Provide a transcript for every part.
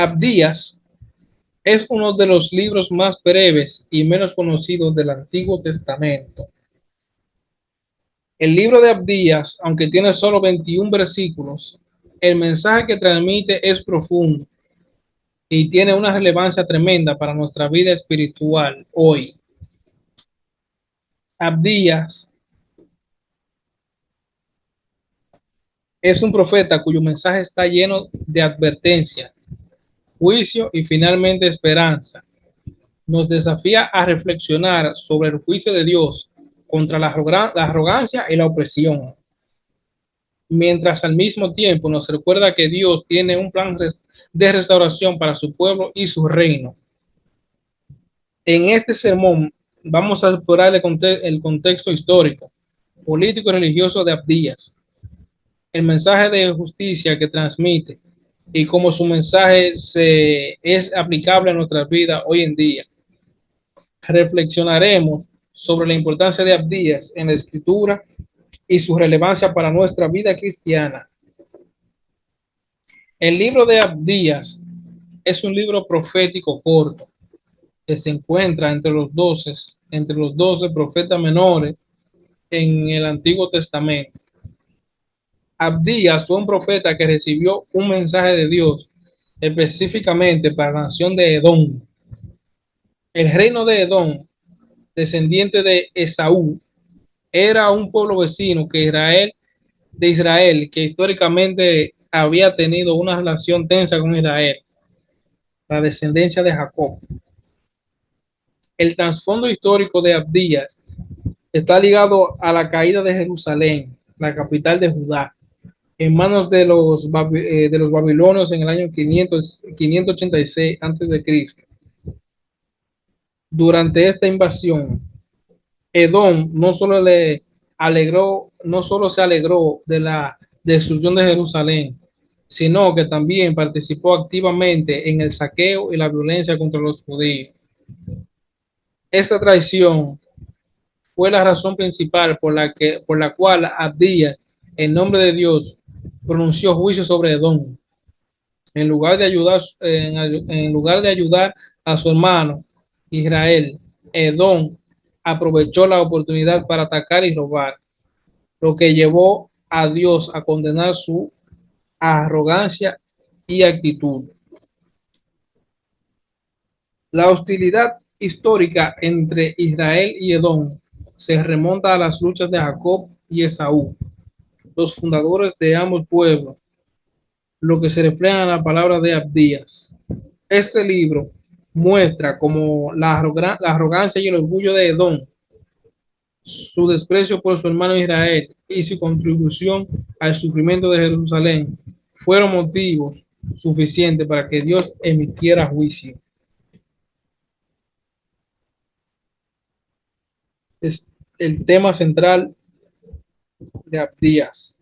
Abdías es uno de los libros más breves y menos conocidos del Antiguo Testamento. El libro de Abdías, aunque tiene solo 21 versículos, el mensaje que transmite es profundo y tiene una relevancia tremenda para nuestra vida espiritual hoy. Abdías es un profeta cuyo mensaje está lleno de advertencia, juicio y finalmente esperanza. Nos desafía a reflexionar sobre el juicio de Dios contra la arrogancia y la opresión, mientras al mismo tiempo nos recuerda que Dios tiene un plan de restauración para su pueblo y su reino. En este sermón vamos a explorar el contexto histórico, político y religioso de Abdías, el mensaje de justicia que transmite y cómo su mensaje es aplicable a nuestras vidas hoy en día. Reflexionaremos sobre la importancia de Abdías en la escritura y su relevancia para nuestra vida cristiana. El libro de Abdías es un libro profético corto que se encuentra entre los 12 profetas menores en el Antiguo Testamento. Abdías fue un profeta que recibió un mensaje de Dios específicamente para la nación de Edom. El reino de Edom, descendiente de Esaú, era un pueblo vecino de Israel, que históricamente había tenido una relación tensa con Israel, la descendencia de Jacob. El trasfondo histórico de Abdías está ligado a la caída de Jerusalén, la capital de Judá, en manos de los babilonios en el año 586 a.C. Durante esta invasión, Edom no solo se alegró de la destrucción de Jerusalén, sino que también participó activamente en el saqueo y la violencia contra los judíos. Esta traición fue la razón principal por la cual Abdías, en nombre de Dios, pronunció juicio sobre Edom. En lugar de ayudar a su hermano Israel, Edom aprovechó la oportunidad para atacar y robar, lo que llevó a Dios a condenar su arrogancia y actitud. La hostilidad histórica entre Israel y Edom se remonta a las luchas de Jacob y Esaú, los fundadores de ambos pueblos, lo que se refleja en la palabra de Abdías. Este libro muestra cómo la arrogancia y el orgullo de Edom, su desprecio por su hermano Israel y su contribución al sufrimiento de Jerusalén fueron motivos suficientes para que Dios emitiera juicio. Es el tema central de Abdías.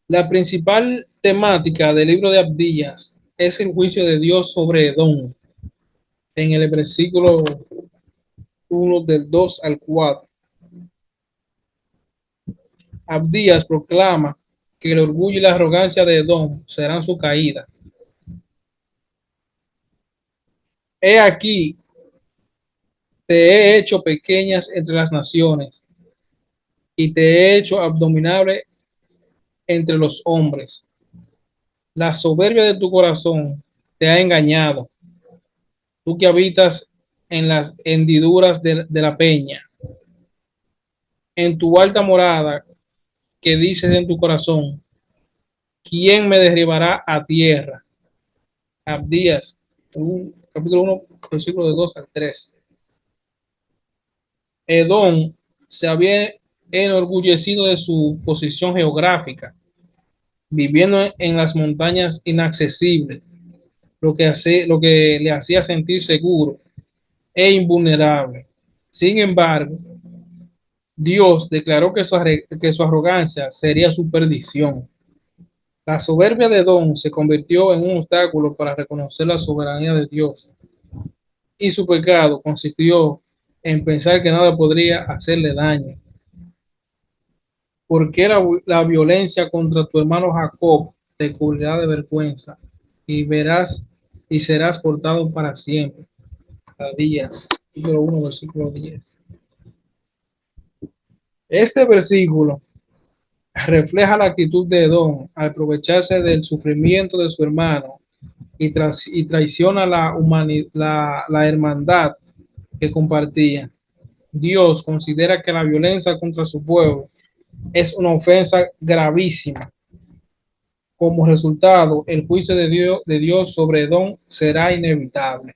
La principal temática del libro de Abdías es el juicio de Dios sobre Edom, en el versículo 1 del 2 al 4. Abdías proclama que el orgullo y la arrogancia de Edom serán su caída. He aquí, te he hecho pequeñas entre las naciones y te he hecho abominable entre los hombres. La soberbia de tu corazón te ha engañado, tú que habitas en las hendiduras de la peña, en tu alta morada, que dices en tu corazón, ¿quién me derribará a tierra? Abdías, capítulo 1, versículo de 2 al 3. Edom se había enorgullecido de su posición geográfica, viviendo en las montañas inaccesibles, lo que le hacía sentir seguro e invulnerable. Sin embargo, Dios declaró que su arrogancia sería su perdición. La soberbia de Edom se convirtió en un obstáculo para reconocer la soberanía de Dios, y su pecado consistió en pensar que nada podría hacerle daño. ¿Por qué la violencia contra tu hermano Jacob te cubrirá de vergüenza y verás y serás cortado para siempre? Días, capítulo 1, versículo 10. Este versículo refleja la actitud de Edom al aprovecharse del sufrimiento de su hermano y traiciona la hermandad que compartían. Dios considera que la violencia contra su pueblo es una ofensa gravísima. Como resultado, el juicio de Dios sobre Edom será inevitable.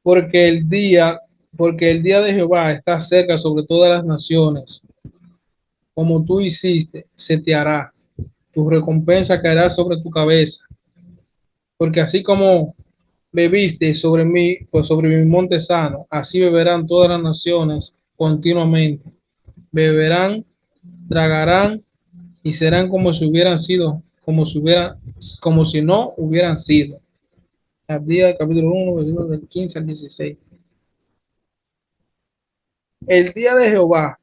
Porque el día, porque el día de Jehová está cerca sobre todas las naciones. Como tú hiciste, se te hará. Tu recompensa caerá sobre tu cabeza. Porque así como bebiste sobre mí, pues sobre mi monte sano, así beberán todas las naciones continuamente. Beberán, tragarán y serán como si hubieran sido, como si no hubieran sido. Abdías, capítulo 1, versículos del 15 al 16. El día de Jehová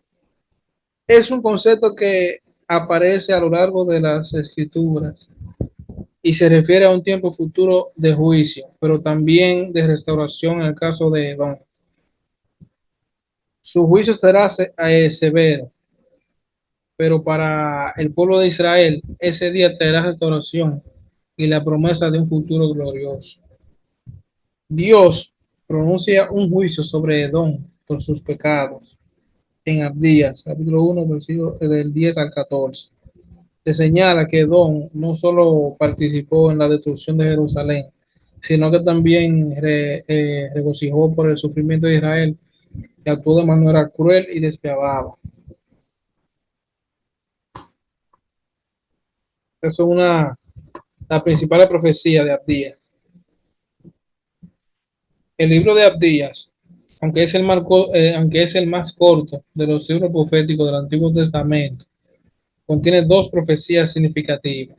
es un concepto que aparece a lo largo de las escrituras y se refiere a un tiempo futuro de juicio, pero también de restauración en el caso de Edom. Su juicio será severo, pero para el pueblo de Israel ese día traerá restauración y la promesa de un futuro glorioso. Dios pronuncia un juicio sobre Edom por sus pecados en Abdías, capítulo 1, versículo del 10 al 14. Se señala que Edom no solo participó en la destrucción de Jerusalén, sino que también regocijó por el sufrimiento de Israel y actuó de manera cruel y despiadada. Eso es la principal profecía de Abdías. El libro de Abdías, aunque es el más corto de los libros proféticos del Antiguo Testamento, contiene dos profecías significativas.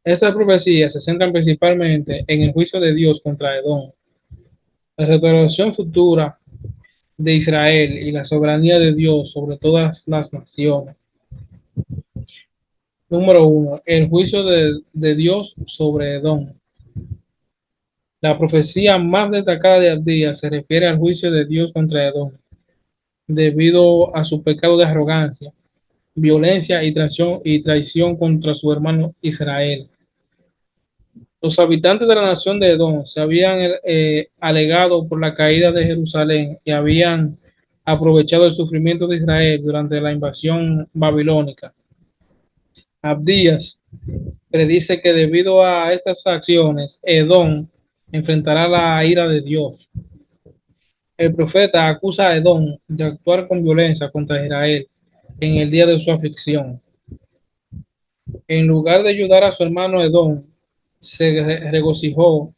Estas profecías se centran principalmente en el juicio de Dios contra Edom, la restauración futura de Israel y la soberanía de Dios sobre todas las naciones. Número uno, el juicio de Dios sobre Edom. La profecía más destacada de Abdías se refiere al juicio de Dios contra Edom, debido a su pecado de arrogancia, violencia y traición contra su hermano Israel. Los habitantes de la nación de Edom se habían alegado por la caída de Jerusalén y habían aprovechado el sufrimiento de Israel durante la invasión babilónica. Abdías predice que debido a estas acciones, Edom enfrentará la ira de Dios. El profeta acusa a Edom de actuar con violencia contra Israel en el día de su aflicción. En lugar de ayudar a su hermano Edom, se regocijó,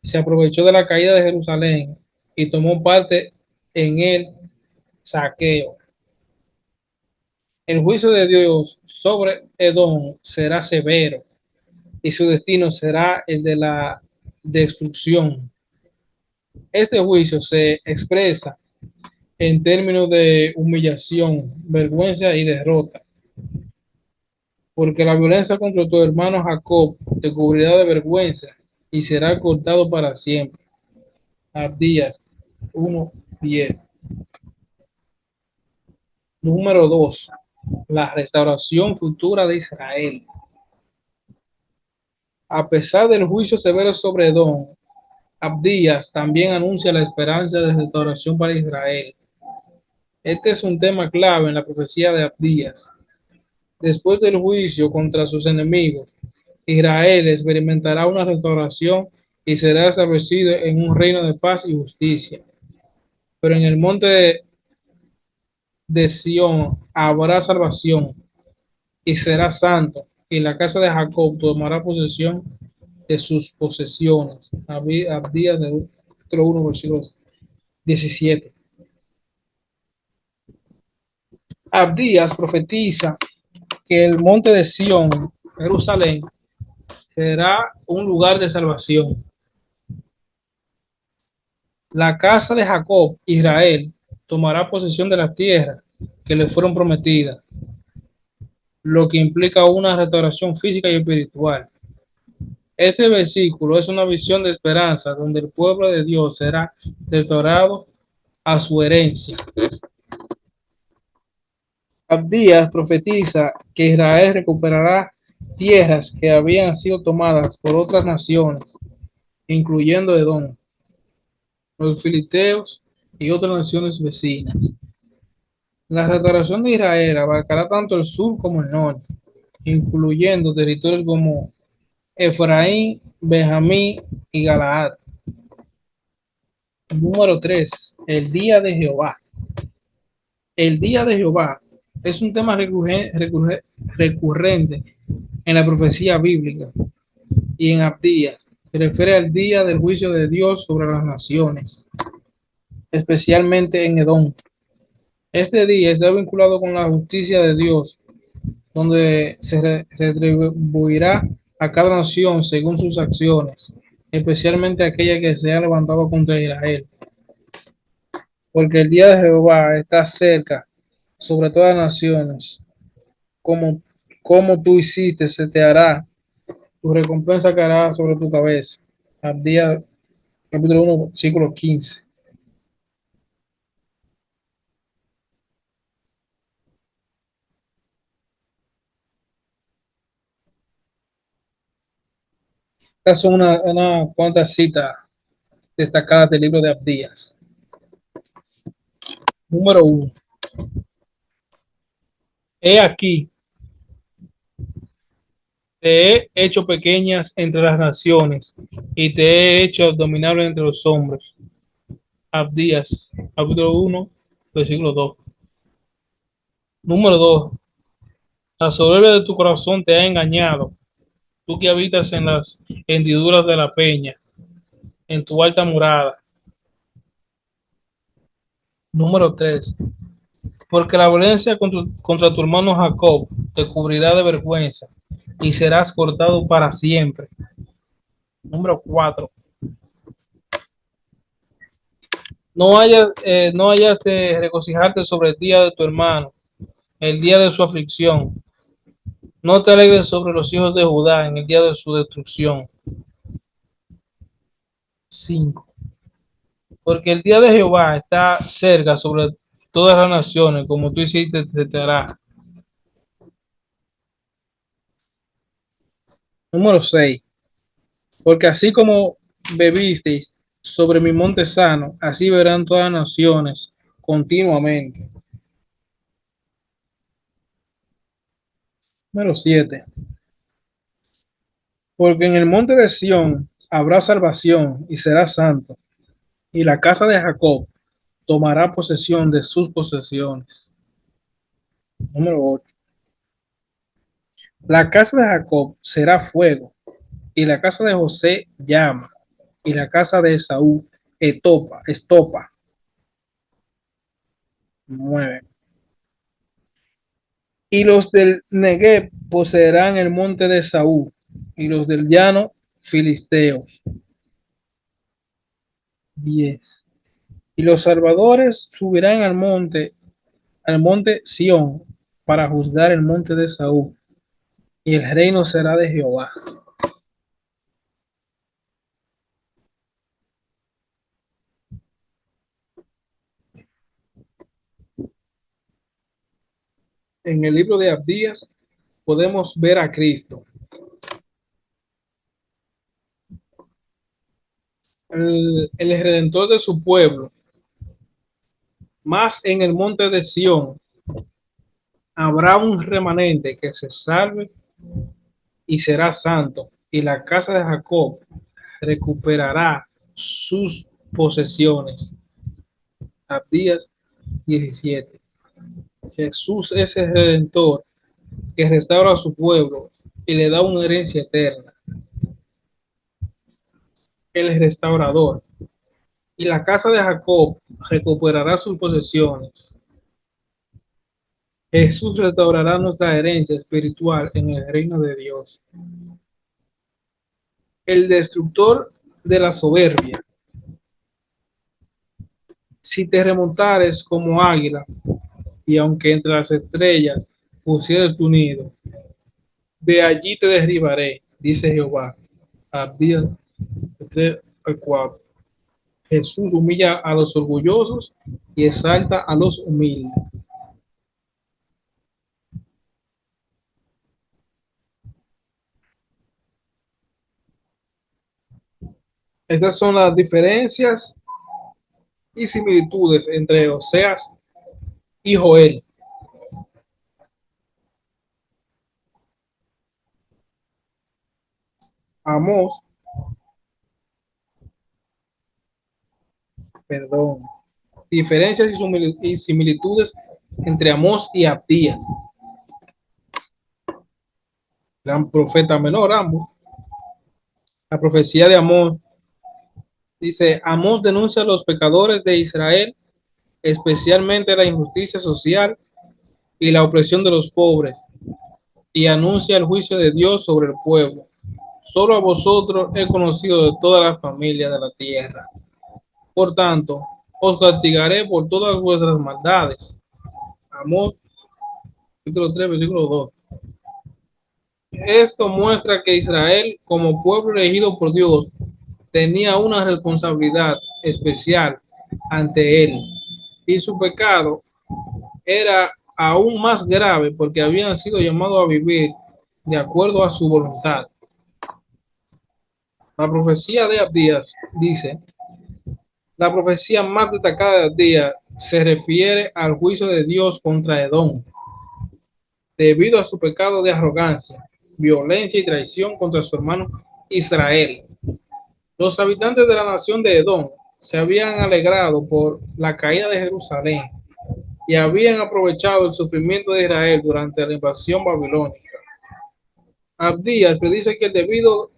se aprovechó de la caída de Jerusalén y tomó parte en el saqueo. El juicio de Dios sobre Edom será severo y su destino será el de la destrucción. Este juicio se expresa en términos de humillación, vergüenza y derrota, porque la violencia contra tu hermano Jacob te cubrirá de vergüenza y será cortado para siempre. Abdías 1:10. Número 2. La restauración futura de Israel. A pesar del juicio severo sobre Edom, Abdías también anuncia la esperanza de restauración para Israel. Este es un tema clave en la profecía de Abdías. Después del juicio contra sus enemigos, Israel experimentará una restauración y será establecido en un reino de paz y justicia. Pero en el monte de Sión habrá salvación y será santo, y la casa de Jacob tomará posesión de sus posesiones. Abdías del capítulo 1, versículos 17. Abdías profetiza que el monte de Sión, Jerusalén, será un lugar de salvación. La casa de Jacob, Israel, tomará posesión de la tierra que le fueron prometidas, lo que implica una restauración física y espiritual. Este versículo es una visión de esperanza donde el pueblo de Dios será restaurado a su herencia. Abdías profetiza que Israel recuperará tierras que habían sido tomadas por otras naciones, incluyendo Edom, los filisteos y otras naciones vecinas. La restauración de Israel abarcará tanto el sur como el norte, incluyendo territorios como Efraín, Benjamín y Galaad. Número 3. El día de Jehová. El día de Jehová es un tema recurrente en la profecía bíblica y en Abdías. Se refiere al día del juicio de Dios sobre las naciones, especialmente en Edom. Este día está vinculado con la justicia de Dios, donde se retribuirá a cada nación según sus acciones, especialmente aquella que se ha levantado contra Israel. Porque el día de Jehová está cerca sobre todas las naciones. Como, como tú hiciste, se te hará, tu recompensa caerá sobre tu cabeza. Abdías, capítulo 1, versículo 15. Estas son una cuantas citas destacadas del libro de Abdías. Número 1. He aquí, te he hecho pequeñas entre las naciones y te he hecho abominable entre los hombres. Abdías, capítulo 1, versículo 2. Número 2. La soberbia de tu corazón te ha engañado, tú que habitas en las hendiduras de la peña, en tu alta morada. Número 3. Porque la violencia contra tu hermano Jacob te cubrirá de vergüenza y serás cortado para siempre. Número 4. No hayas de regocijarte sobre el día de tu hermano, el día de su aflicción. No te alegres sobre los hijos de Judá en el día de su destrucción. 5. Porque el día de Jehová está cerca sobre todas las naciones, como tú hiciste, te hará. Número 6. Porque así como bebisteis sobre mi monte sano, así verán todas las naciones continuamente. Número 7. Porque en el monte de Sión habrá salvación y será santo, y la casa de Jacob tomará posesión de sus posesiones. Número 8. La casa de Jacob será fuego, y la casa de José llama, y la casa de Esaú estopa. 9. Y los del Negev poseerán el monte de Esaú, y los del llano filisteos. 10. Y los salvadores subirán al monte Sión, para juzgar el monte de Esaú, y el reino será de Jehová. En el libro de Abdías podemos ver a Cristo, el redentor de su pueblo. Más en el monte de Sión habrá un remanente que se salve y será santo, y la casa de Jacob recuperará sus posesiones. Abdías 17. Jesús es el redentor que restaura a su pueblo y le da una herencia eterna. El restaurador. Y la casa de Jacob recuperará sus posesiones. Jesús restaurará nuestra herencia espiritual en el reino de Dios. El destructor de la soberbia. Si te remontares como águila, y aunque entre las estrellas pusieres tu nido, de allí te derribaré, dice Jehová. Abdías 3 al 4. Jesús humilla a los orgullosos y exalta a los humildes. Estas son las diferencias y similitudes entre Oseas y Joel. Amós, perdón, diferencias y similitudes entre Amós y Abdías, gran profeta menor ambos. La profecía de Amós dice: Amós denuncia a los pecadores de Israel, especialmente la injusticia social y la opresión de los pobres, y anuncia el juicio de Dios sobre el pueblo. Solo a vosotros he conocido de toda la familia de la tierra. Por tanto, os castigaré por todas vuestras maldades. Amós, capítulo 3, versículo 2. Esto muestra que Israel, como pueblo elegido por Dios, tenía una responsabilidad especial ante él, y su pecado era aún más grave porque habían sido llamados a vivir de acuerdo a su voluntad. La profecía de Abdías dice: la profecía más destacada de Abdías se refiere al juicio de Dios contra Edom, debido a su pecado de arrogancia, violencia y traición contra su hermano Israel. Los habitantes de la nación de Edom se habían alegrado por la caída de Jerusalén y habían aprovechado el sufrimiento de Israel durante la invasión babilónica. Abdías predice que debido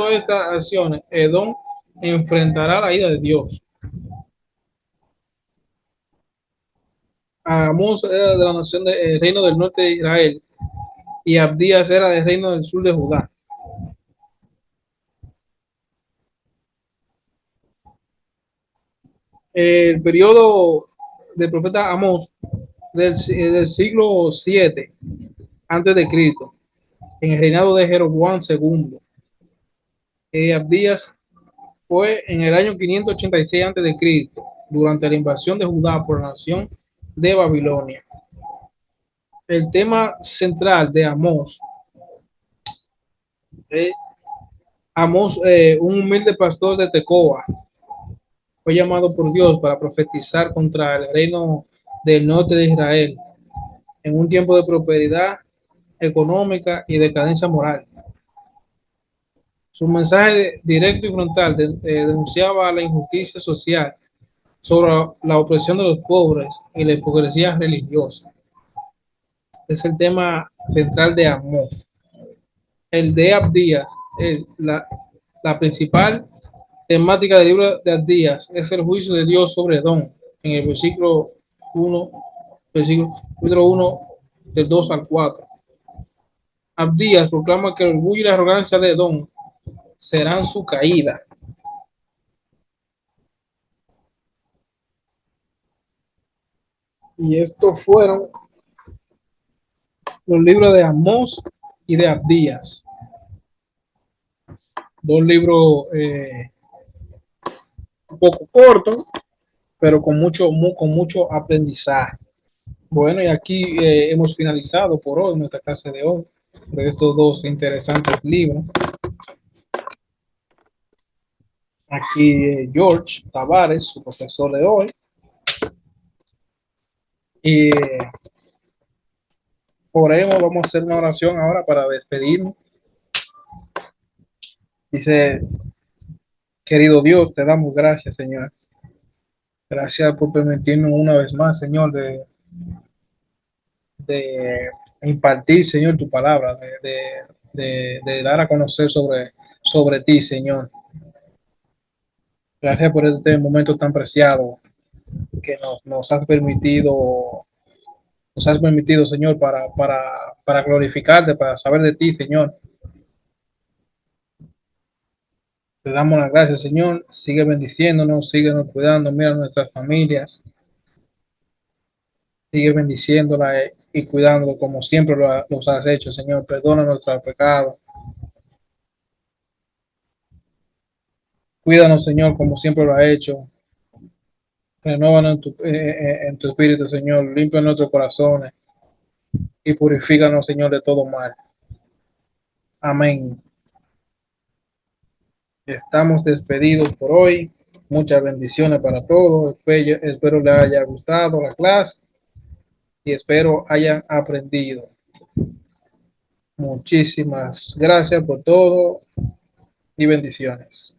a estas acciones, Edom enfrentará la ira de Dios. Amós era de la nación del reino del norte de Israel y Abdías era del reino del sur de Judá. El periodo del profeta Amós del siglo 7 antes de Cristo, en el reinado de Jeroboam II. Abdías fue en el año 586 antes de Cristo, durante la invasión de Judá por la nación de Babilonia. El tema central de Amós es Amós, un humilde pastor de Tecoa, fue llamado por Dios para profetizar contra el reino del norte de Israel en un tiempo de prosperidad económica y decadencia moral. Su mensaje directo y frontal denunciaba la injusticia social, sobre la opresión de los pobres y la hipocresía religiosa. Es el tema central de Amós. El de Abdías, la principal temática del libro de Abdías es el juicio de Dios sobre Edom, en el versículo 1, versículo 1 del 2 al 4. Abdías proclama que el orgullo y la arrogancia de Edom serán su caída. Y estos fueron los libros de Amós y de Abdías. Dos libros un poco cortos, pero con mucho aprendizaje. Bueno, y aquí hemos finalizado por hoy nuestra clase de hoy, de estos dos interesantes libros. Aquí George Tavares, su profesor de hoy. Y oremos, vamos a hacer una oración ahora para despedirnos. Dice: querido Dios, te damos gracias, Señor. Gracias por permitirnos una vez más, Señor, de impartir, Señor, tu palabra, de dar a conocer sobre ti, Señor. Gracias por este momento tan preciado que nos has permitido, Señor, para glorificarte, para saber de ti, Señor. Te damos las gracias, Señor. Sigue bendiciéndonos, sigue nos cuidando, mira nuestras familias, sigue bendiciéndola y cuidándola como siempre los has hecho, Señor. Perdona nuestros pecados. Cuídanos, Señor, como siempre lo ha hecho. Renóvanos en tu espíritu, Señor. Limpia nuestros corazones y purifícanos, Señor, de todo mal. Amén. Estamos despedidos por hoy. Muchas bendiciones para todos. Espero les haya gustado la clase y espero hayan aprendido. Muchísimas gracias por todo y bendiciones.